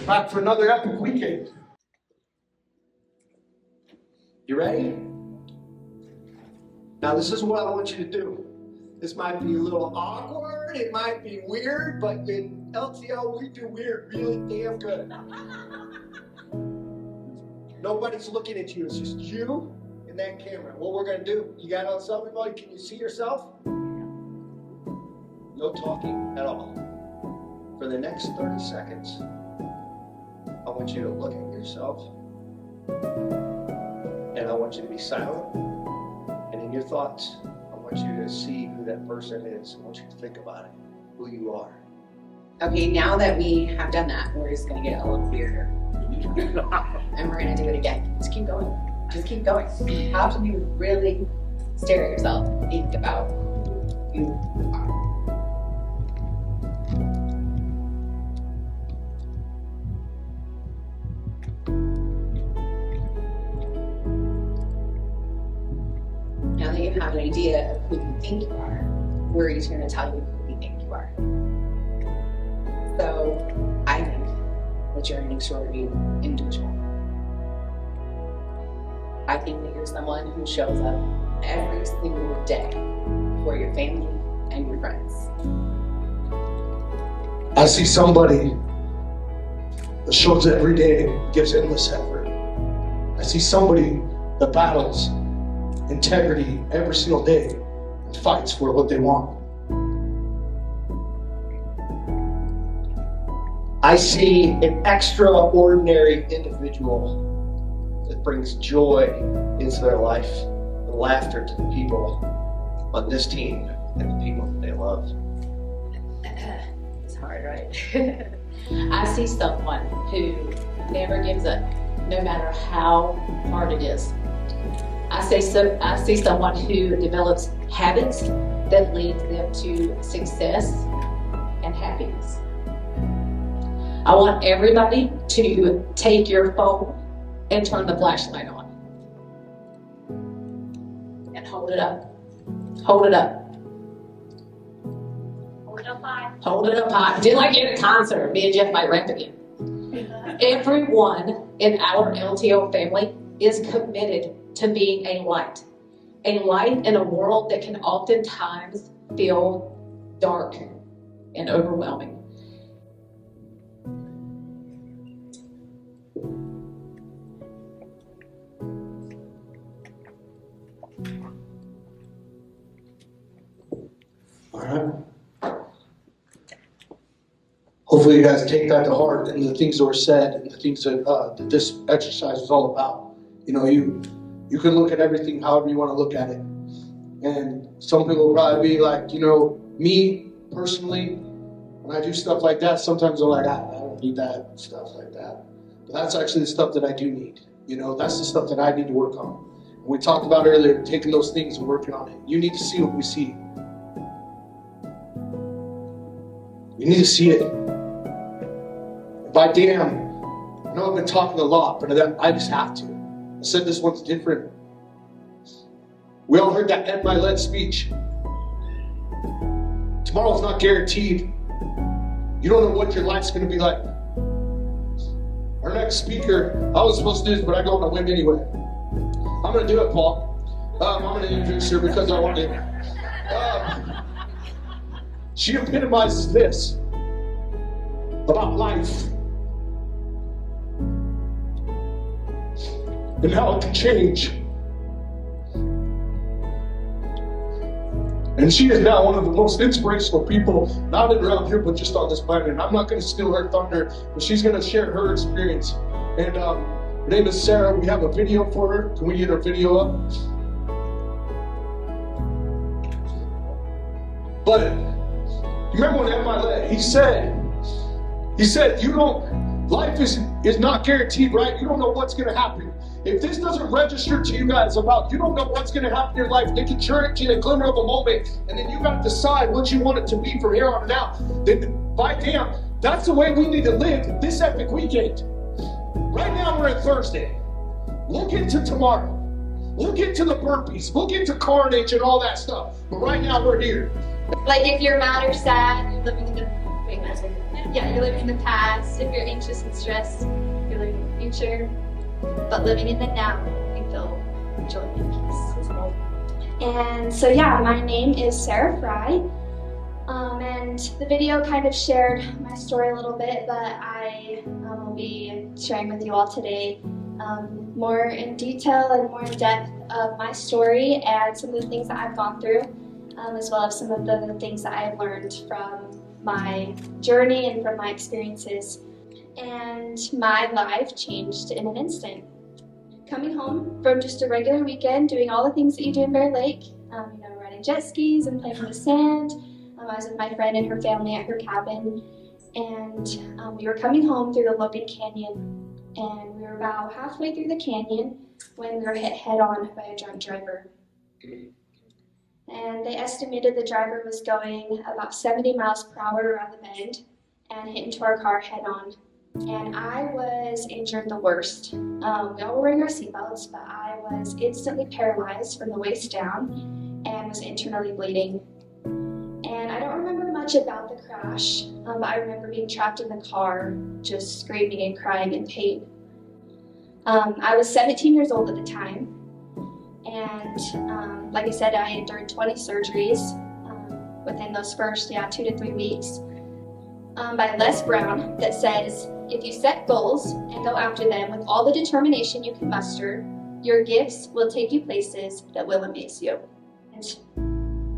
Back for another epic weekend. You ready? Now this is what I want you to do. This might be a little awkward, it might be weird, but in LTL we do weird really damn good. Nobody's looking at you, it's just you and that camera. What we're gonna do, you got on something, buddy? Can you see yourself? No talking at all. For the next 30 seconds, I want you to look at yourself and I want you to be silent. And in your thoughts, I want you to see who that person is. I want you to think about it, who you are. Okay, now that we have done that, we're just gonna get a little weirder. And we're gonna do it again. Just keep going. Just keep going. You have to be really stare at yourself and think about who you are. Now that you have an idea of who you think you are, we're each going to tell you who we think you are. So, I think that you're an extraordinary individual. I think that you're someone who shows up every single day for your family and your friends. I see somebody that shows up every day and gives endless effort. I see somebody that battles integrity every single day and fights for what they want. I see an extraordinary individual that brings joy into their life and laughter to the people on this team and the people that they love. It's hard, right? I see someone who never gives up, no matter how hard it is. I see someone who develops habits that lead them to success and happiness. I want everybody to take your phone and turn the flashlight on. And hold it up. Hold it up. Hold it up high. Hold it up high. Just like you're at a concert, me and Jeff might rap again. Everyone in our LTO family is committed to being a light in a world that can oftentimes feel dark and overwhelming. All right. Hopefully you guys take that to heart and the things that were said and the things that this exercise is all about. You know, you can look at everything however you want to look at it. And some people will probably be like, you know, me personally, when I do stuff like that, sometimes I'm like, I don't need that, stuff like that. But that's actually the stuff that I do need. You know, that's the stuff that I need to work on. And we talked about earlier, taking those things and working on it. You need to see what we see. You need to see it. By damn, I know I've been talking a lot, but I just have to. I said this one's different. We all heard that Ed Milet speech. Tomorrow's not guaranteed. You don't know what your life's going to be like. Our next speaker, I was supposed to do this, but I go on a whim anyway. I'm going to do it, Paul. I'm going to introduce her because I want to. She epitomizes this about life and how it can change. And she is now one of the most inspirational people, not around here, but just on this planet. And I'm not going to steal her thunder, but she's going to share her experience. And her name is Sarah. We have a video for her. Can we get her video up? But you remember when Ed Milet, he said, life is not guaranteed, right? You don't know what's going to happen. If this doesn't register to you guys about you don't know what's going to happen in your life, they can turn it to a glimmer of a moment, and then you got to decide what you want it to be from here on out. Then, by damn, that's the way we need to live this epic weekend. Right now we're at Thursday. Look into tomorrow. Look into the burpees. Look into carnage and all that stuff. But right now we're here. Like if you're mad or sad, you're living in the you're living in the past. If you're anxious and stressed, you're living in the future. But living in the now, you feel joy and peace as well. And so my name is Sarah Fry. And the video kind of shared my story a little bit, but I will be sharing with you all today more in detail and more in depth of my story and some of the things that I've gone through, as well as some of the things that I have learned from my journey and from my experiences. And my life changed in an instant. Coming home from just a regular weekend, doing all the things that you do in Bear Lake, riding jet skis and playing in the sand. I was with my friend and her family at her cabin, and we were coming home through the Logan Canyon, and we were about halfway through the canyon when we were hit head-on by a drunk driver. And they estimated the driver was going about 70 miles per hour around the bend and hit into our car head-on. And I was injured the worst. We all were wearing our seatbelts, but I was instantly paralyzed from the waist down and was internally bleeding. And I don't remember much about the crash, but I remember being trapped in the car, just screaming and crying in pain. I was 17 years old at the time, and like I said, I endured 20 surgeries within those first 2 to 3 weeks by Les Brown that says, if you set goals and go after them with all the determination you can muster, your gifts will take you places that will amaze you. And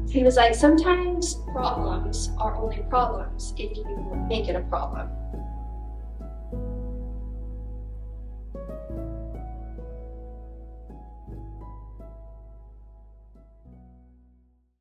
he was like, sometimes problems are only problems if you make it a problem.